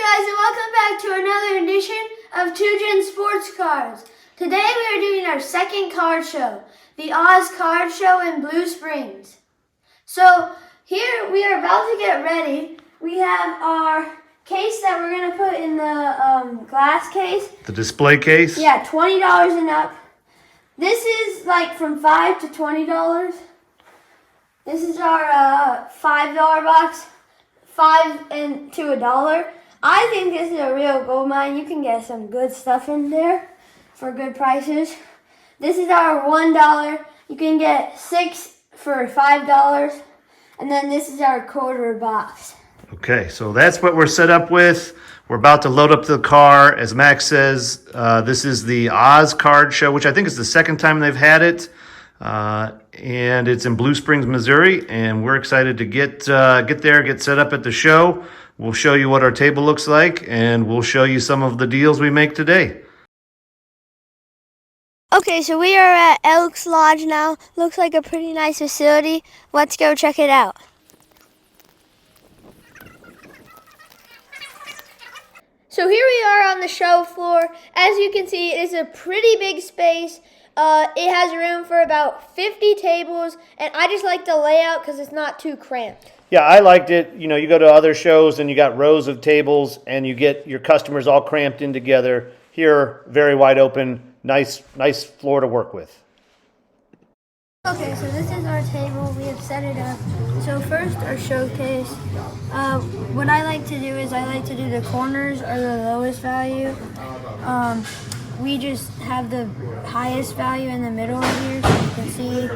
guys, and welcome back to another edition of 2Gen Sports Cards. Today we are doing our second card show, the Oz Card Show in Blue Springs. So here we are about to get ready. We have our case that we're going to put in the glass case. The display case? Yeah, $20 and up. This is like from $5 to $20. This is our $5 box, $5 and to $1. I think this is a real gold mine. You can get some good stuff in there for good prices. This is our $1. You can get 6 for $5. And then this is our quarter box. Okay, so that's what we're set up with. We're about to load up the car. As Max says, this is the Oz Card Show, which I think is the second time they've had it. And it's in Blue Springs, Missouri. And we're excited to get there, get set up at the show. We'll show you what our table looks like, and we'll show you some of the deals we make today. Okay, so we are at Elks Lodge now. Looks like a pretty nice facility. Let's go check it out. So here we are on the show floor. As you can see, it is a pretty big space. It has room for about 50 tables, and I just like the layout because it's not too cramped. Yeah, I liked it. You know, you go to other shows and you got rows of tables and you get your customers all cramped in together. Here, very wide open, nice floor to work with. Okay, so this is our table. We have set it up. So first, our showcase. What I like to do is I like to do the corners are the lowest value. We just have the highest value in the middle here, so you can see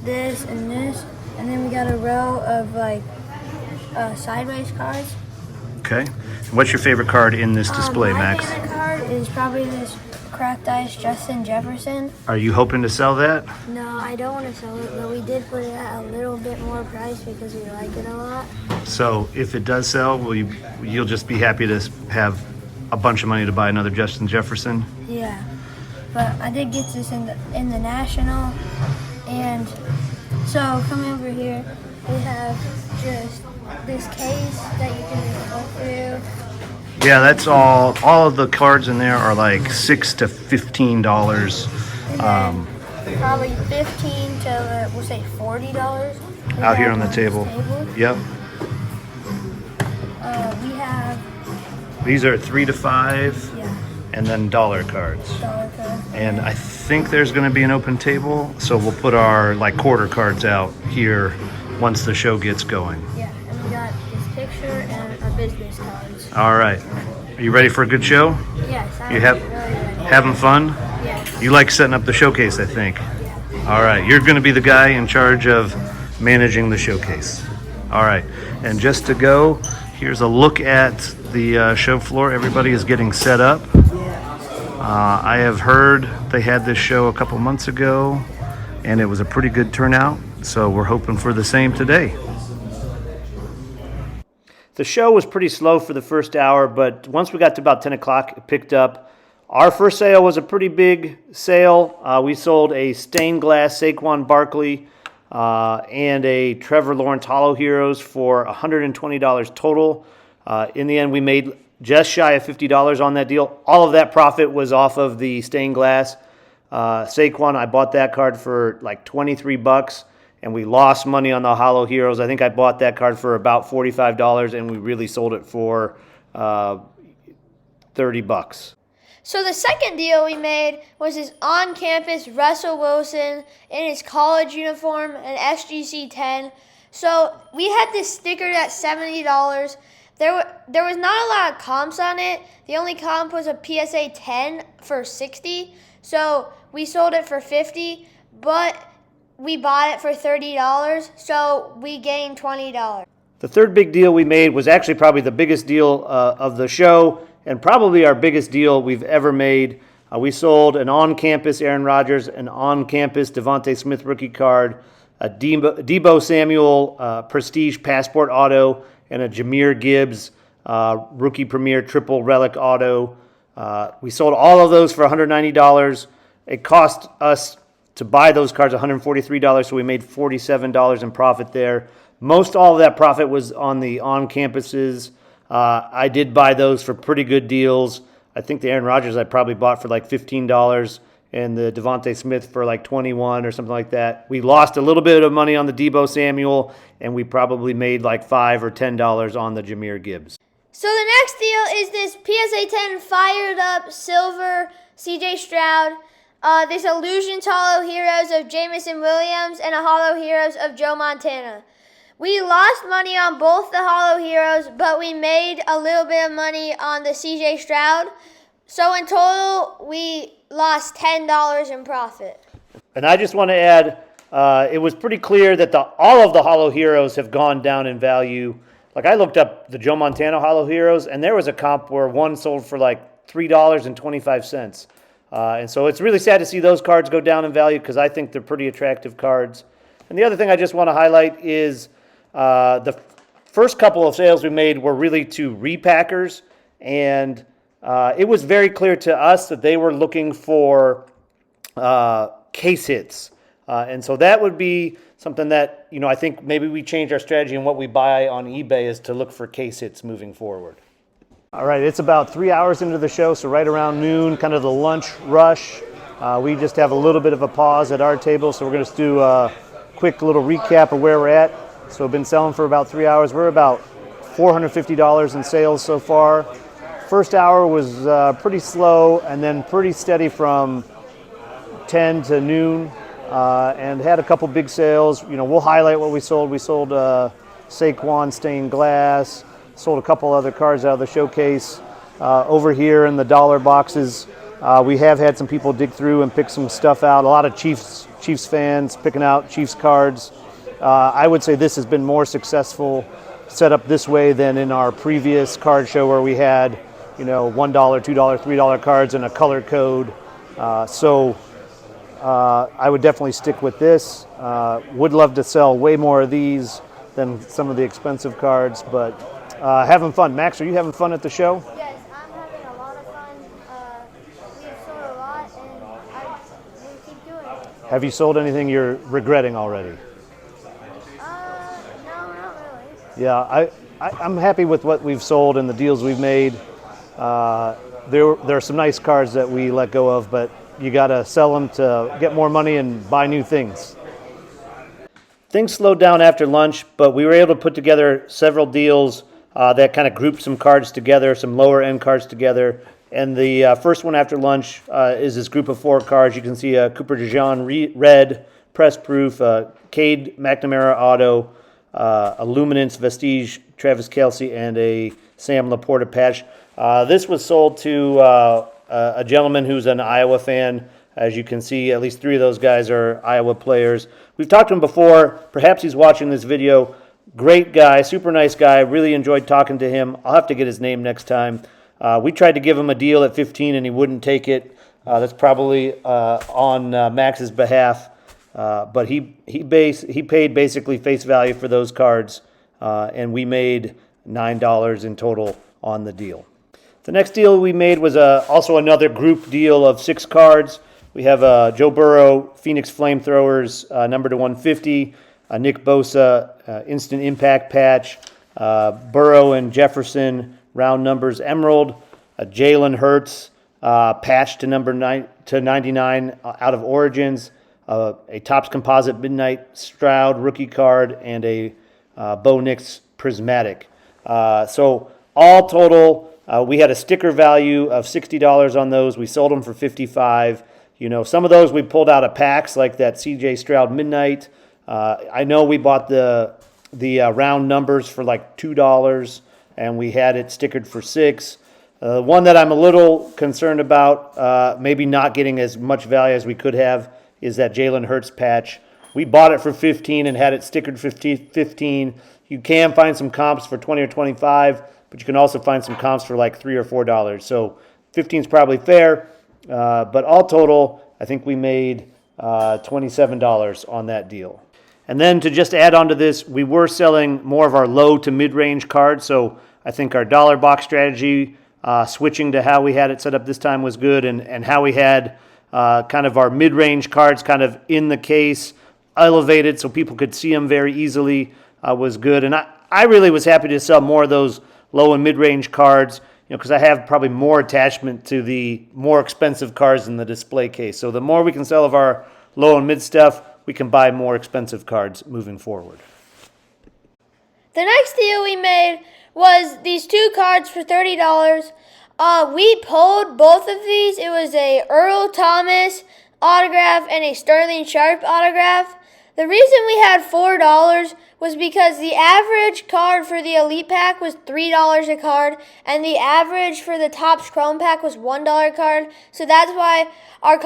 this and this. And then we got a row of like sideways cards. Okay. What's your favorite card in this display, Max? My favorite card is probably this Cracked Ice Justin Jefferson. Are you hoping to sell that? No, I don't want to sell it, but we did put it at a little bit more price because we like it a lot. So if it does sell, you'll just be happy to have a bunch of money to buy another Justin Jefferson? Yeah, but I did get this in the National, and so coming over here, we have just this case that you can just go through. Yeah, that's all. All of the cards in there are like $6 to $15. Probably $15 to we'll say $40. Out here on the table. Yep. We have. These are 3 to 5. Yeah. And then dollar cards. Dollar card. And I think there's going to be an open table, so we'll put our like quarter cards out here once the show gets going. Yeah, and we got this picture and our business cards. All right. Are you ready for a good show? Yes, I'm You really ready. having fun? Yes. You like setting up the showcase, I think. Yeah. All right. You're going to be the guy in charge of managing the showcase. All right. And just to go, here's a look at the show floor. Everybody is getting set up. I have heard they had this show a couple months ago, and it was a pretty good turnout, so we're hoping for the same today. The show was pretty slow for the first hour, but once we got to about 10 o'clock, it picked up. Our first sale was a pretty big sale. We sold a stained glass Saquon Barkley and a Trevor Lawrence Hollow Heroes for $120 total. In the end, we made just shy of $50 on that deal. All of that profit was off of the stained glass. Saquon, I bought that card for like $23, and we lost money on the Hollow Heroes. I think I bought that card for about $45, and we really sold it for $30. So the second deal we made was his on-campus Russell Wilson in his college uniform, an SGC 10. So we had this sticker at $70. There was not a lot of comps on it. The only comp was a PSA 10 for $60. So we sold it for $50, but we bought it for $30, so we gained $20. The third big deal we made was actually probably the biggest deal of the show, and probably our biggest deal we've ever made. We sold an on-campus Aaron Rodgers, an on-campus Devontae Smith rookie card, a Deebo Samuel Prestige Passport Auto, and a Jahmyr Gibbs Rookie Premier Triple Relic Auto. We sold all of those for $190. It cost us to buy those cards $143, so we made $47 in profit there. Most all of that profit was on the on-campuses. I did buy those for pretty good deals. I think the Aaron Rodgers I probably bought for like $15 and the Devontae Smith for like 21 or something like that. We lost a little bit of money on the Deebo Samuel, and we probably made like $5 or $10 on the Jahmyr Gibbs. So the next deal is this PSA 10 fired up silver CJ Stroud. This Illusions Hollow Heroes of Jamison Williams and a Hollow Heroes of Joe Montana. We lost money on both the Hollow Heroes, but we made a little bit of money on the CJ Stroud. So in total, we lost $10 in profit. And I just want to add, it was pretty clear that all of the Hollow Heroes have gone down in value. Like I looked up the Joe Montana Hollow Heroes, and there was a comp where one sold for like $3.25. And so it's really sad to see those cards go down in value because I think they're pretty attractive cards. And the other thing I just want to highlight is the first couple of sales we made were really to repackers, and it was very clear to us that they were looking for case hits. And so that would be something that, I think maybe we change our strategy and what we buy on eBay is to look for case hits moving forward. All right, it's about 3 hours into the show, so right around noon, kind of the lunch rush. We just have a little bit of a pause at our table, so we're going to do a quick little recap of where we're at. So we've been selling for about 3 hours. We're about $450 in sales so far. First hour was pretty slow and then pretty steady from 10 to noon, and had a couple big sales. We'll highlight what we sold. We sold Saquon stained glass, sold a couple other cards out of the showcase. Over here in the dollar boxes, we have had some people dig through and pick some stuff out. A lot of Chiefs fans picking out Chiefs cards. I would say this has been more successful set up this way than in our previous card show where we had, $1, $2, $3 cards and a color code. So I would definitely stick with this. Would love to sell way more of these than some of the expensive cards, but having fun. Max, are you having fun at the show? Yes, I'm having a lot of fun. We've sold a lot, and we'll keep doing it. Have you sold anything you're regretting already? No, not really. Yeah, I'm happy with what we've sold and the deals we've made. There are some nice cards that we let go of, but you got to sell them to get more money and buy new things. Things slowed down after lunch, but we were able to put together several deals that kind of grouped some cards together, some lower end cards together. And the first one after lunch is this group of 4 cards. You can see a Cooper DeJean red, press proof, Cade McNamara auto, a Luminance Vestige Travis Kelce, and a Sam Laporta patch. This was sold to a gentleman who's an Iowa fan. As you can see, at least 3 of those guys are Iowa players. We've talked to him before. Perhaps he's watching this video. Great guy, super nice guy. Really enjoyed talking to him. I'll have to get his name next time. We tried to give him a deal at 15 and he wouldn't take it. That's probably on Max's behalf. But he paid basically face value for those cards, and we made $9 in total on the deal. The next deal we made was also another group deal of 6 cards. We have Joe Burrow, Phoenix Flamethrowers, number to 150, Nick Bosa, Instant Impact patch, Burrow and Jefferson, round numbers Emerald, Jalen Hurts, patch to number 99 out of Origins, a Topps Composite Midnight Stroud rookie card, and a Bo Nix Prismatic. So all total, we had a sticker value of $60 on those. We sold them for $55. Some of those we pulled out of packs, like that CJ Stroud Midnight. I know we bought the round numbers for like $2, and we had it stickered for $6. The one that I'm a little concerned about, maybe not getting as much value as we could have, is that Jalen Hurts patch. We bought it for $15 and had it stickered for $15. You can find some comps for $20 or $25, but you can also find some comps for like $3 or $4. So $15 is probably fair, but all total, I think we made $27 on that deal. And then to just add on to this, we were selling more of our low to mid-range cards, so I think our dollar box strategy, switching to how we had it set up this time was good, and how we had kind of our mid-range cards kind of in the case, elevated so people could see them very easily was good. And I really was happy to sell more of those low and mid-range cards, because I have probably more attachment to the more expensive cards in the display case. So the more we can sell of our low and mid stuff, we can buy more expensive cards moving forward. The next deal we made was these two cards for $30. We pulled both of these. It was a Earl Thomas autograph and a Sterling Sharp autograph. The reason we had $4 was because the average card for the Elite Pack was $3 a card, and the average for the Topps Chrome Pack was $1 a card. So that's why our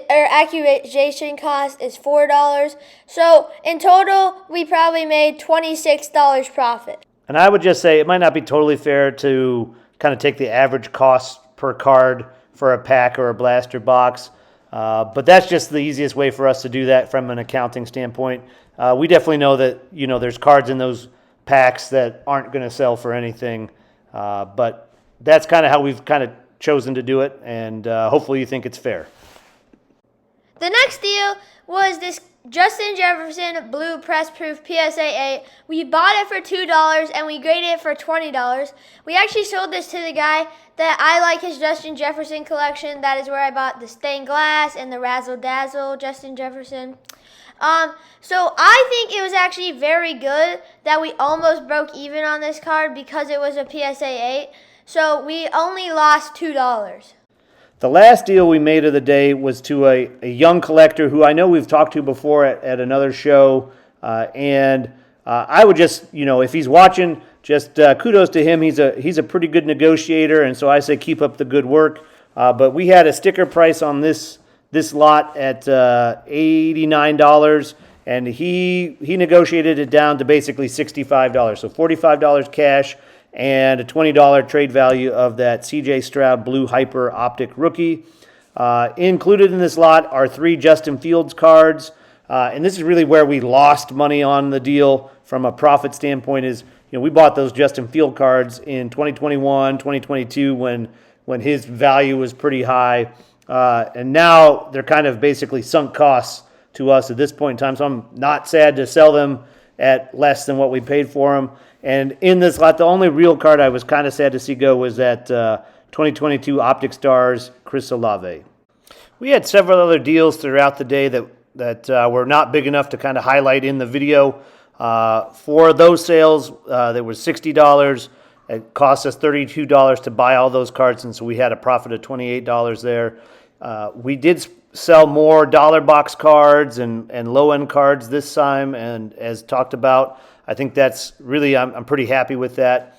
acquisition cost is $4. So in total, we probably made $26 profit. And I would just say it might not be totally fair to kind of take the average cost per card for a pack or a blaster box. But that's just the easiest way for us to do that from an accounting standpoint. We definitely know that, there's cards in those packs that aren't going to sell for anything. But that's kind of how we've kind of chosen to do it. And hopefully you think it's fair. The next deal was this Justin Jefferson Blue Press Proof PSA 8. We bought it for $2 and we graded it for $20. We actually sold this to the guy that I like his Justin Jefferson collection. That is where I bought the stained glass and the Razzle Dazzle Justin Jefferson. So I think it was actually very good that we almost broke even on this card because it was a PSA 8. So we only lost $2. The last deal we made of the day was to a young collector who I know we've talked to before at another show. I would just, if he's watching, just kudos to him. He's a pretty good negotiator, and so I say keep up the good work. But we had a sticker price on this lot at $89, and he negotiated it down to basically $65. So $45 cash and a $20 trade value of that CJ Stroud Blue Hyper Optic Rookie. Included in this lot are 3 Justin Fields cards, and this is really where we lost money on the deal from a profit standpoint is, we bought those Justin Field cards in 2021, 2022 when his value was pretty high, and now they're kind of basically sunk costs to us at this point in time, so I'm not sad to sell them at less than what we paid for them. And in this lot, the only real card I was kind of sad to see go was that 2022 Optic Stars Chris Olave. We had several other deals throughout the day that were not big enough to kind of highlight in the video. For those sales, there was $60. It cost us $32 to buy all those cards, and so we had a profit of $28 there. We did sell more dollar box cards and low-end cards this time, and as talked about, I think that's really, I'm pretty happy with that.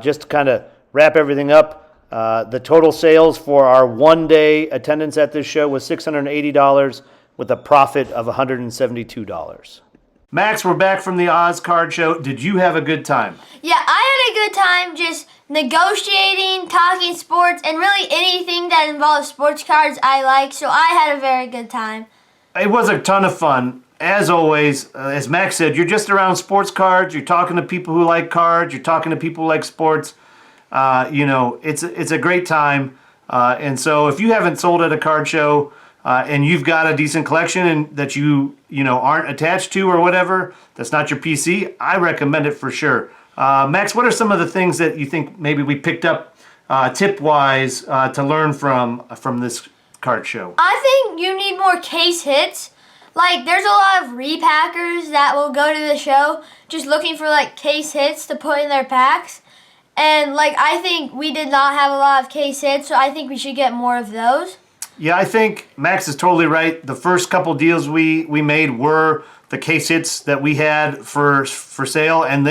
Just to kind of wrap everything up, the total sales for our one-day attendance at this show was $680 with a profit of $172. Max, we're back from the Oz Card Show. Did you have a good time? Yeah, I had a good time just negotiating, talking sports, and really anything that involves sports cards I like, so I had a very good time. It was a ton of fun. As always, as Max said, you're just around sports cards. You're talking to people who like cards. You're talking to people who like sports. It's a great time. And so if you haven't sold at a card show and you've got a decent collection and that you aren't attached to or whatever, that's not your PC, I recommend it for sure. Max, what are some of the things that you think maybe we picked up tip-wise to learn from this card show? I think you need more case hits. Like, there's a lot of repackers that will go to the show just looking for, case hits to put in their packs. And, I think we did not have a lot of case hits, so I think we should get more of those. Yeah, I think Max is totally right. The first couple deals we made were the case hits that we had for sale, and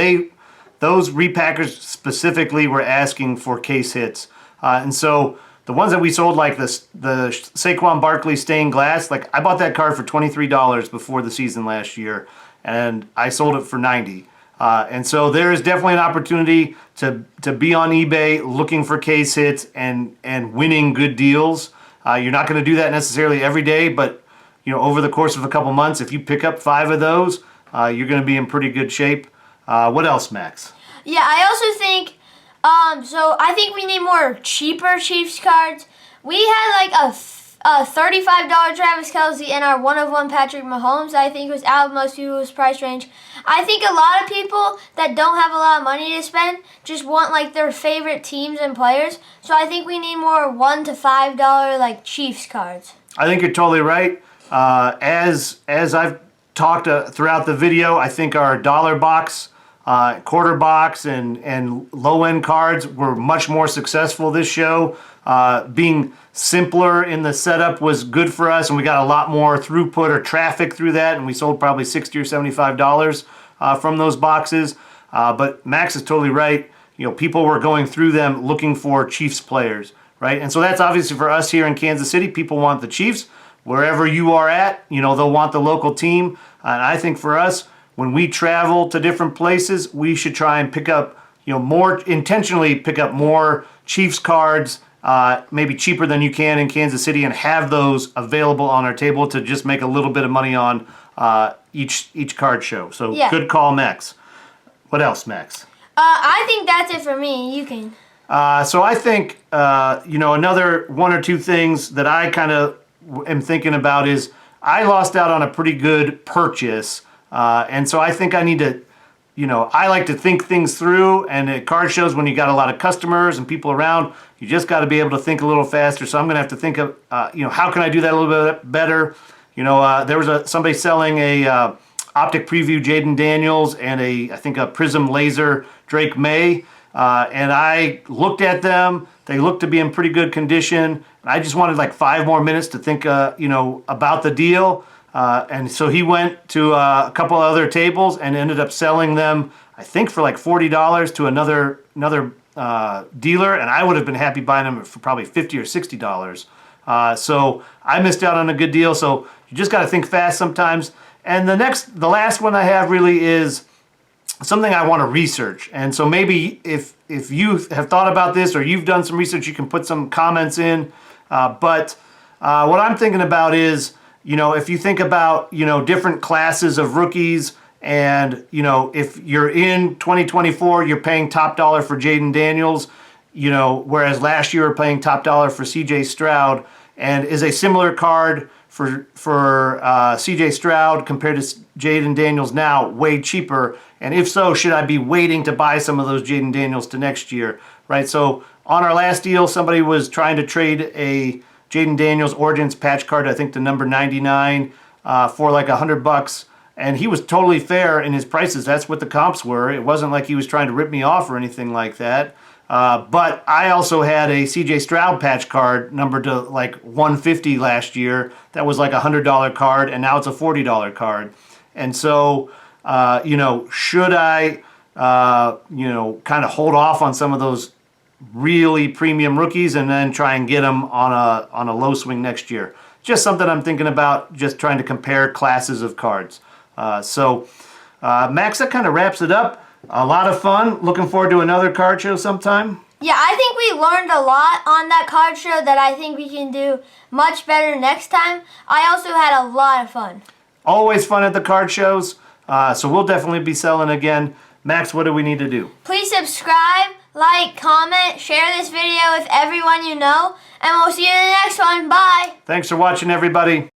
those repackers specifically were asking for case hits. And so the ones that we sold, like the Saquon Barkley stained glass, I bought that card for $23 before the season last year, and I sold it for $90. And so there is definitely an opportunity to be on eBay looking for case hits and winning good deals. You're not going to do that necessarily every day, but over the course of a couple months, if you pick up 5 of those, you're going to be in pretty good shape. What else, Max? Yeah, I also think, so I think we need more cheaper Chiefs cards. We had $35 Travis Kelce and our 1/1 Patrick Mahomes, I think was out of most people's price range. I think a lot of people that don't have a lot of money to spend just want like their favorite teams and players. So I think we need more $1 to $5 like Chiefs cards. I think you're totally right. As I've talked throughout the video, I think our dollar box, quarter box, and low end cards were much more successful this show. Being simpler in the setup was good for us, and we got a lot more throughput or traffic through that, and we sold probably $60 or $75 from those boxes. But Max is totally right. You know, people were going through them looking for Chiefs players, right? And so that's obviously for us here in Kansas City. People want the Chiefs. Wherever you are at, you know, they'll want the local team. And I think for us, when we travel to different places, we should try and pick up, you know, more intentionally pick up more Chiefs cards, maybe cheaper than you can in Kansas City, and have those available on our table to just make a little bit of money on each card show. So Yeah. Good call, Max. What else, Max? I think that's it for me. You can. So I think, you know, another one or two things that I kind of am thinking about is I lost out on a pretty good purchase. And so I think I need to, you know, I like to think things through, and at card shows, when you got a lot of customers and people around, you just got to be able to think a little faster. So I'm going to have to think of, you know, how can I do that a little bit better? You know, there was somebody selling a Optic Preview Jaden Daniels and I think a Prism Laser Drake May. And I looked at them. They looked to be in pretty good condition. I just wanted like 5 more minutes to think, you know, about the deal. And so he went to a couple other tables and ended up selling them, I think, for like $40 to another dealer. And I would have been happy buying them for probably $50 or $60. So I missed out on a good deal. So you just got to think fast sometimes. And the last one I have really is something I want to research. And so maybe if you have thought about this or you've done some research, you can put some comments in. But what I'm thinking about is, you know, if you think about, you know, different classes of rookies, and, you know, if you're in 2024, you're paying top dollar for Jaden Daniels, you know, whereas last year we were paying top dollar for CJ Stroud, and is a similar card for CJ Stroud compared to Jaden Daniels now way cheaper? And if so, should I be waiting to buy some of those Jaden Daniels to next year, right? So on our last deal, somebody was trying to trade a Jaden Daniels Origins patch card, I think the number 99, for like $100. And he was totally fair in his prices. That's what the comps were. It wasn't like he was trying to rip me off or anything like that. But I also had a CJ Stroud patch card numbered to like 150 last year. That was like a $100 card, and now it's a $40 card. And so, you know, should I, you know, kind of hold off on some of those really premium rookies and then try and get them on a low swing next year? Just something I'm thinking about, just trying to compare classes of cards. Max, that kind of wraps it up. A lot of fun. Looking forward to another card show sometime. Yeah, I think we learned a lot on that card show that I think we can do much better next time. I also had a lot of fun. Always fun at the card shows. So we'll definitely be selling again. Max, what do we need to do? Please subscribe, like, comment, share this video with everyone you know, and we'll see you in the next one. Bye. Thanks for watching, everybody.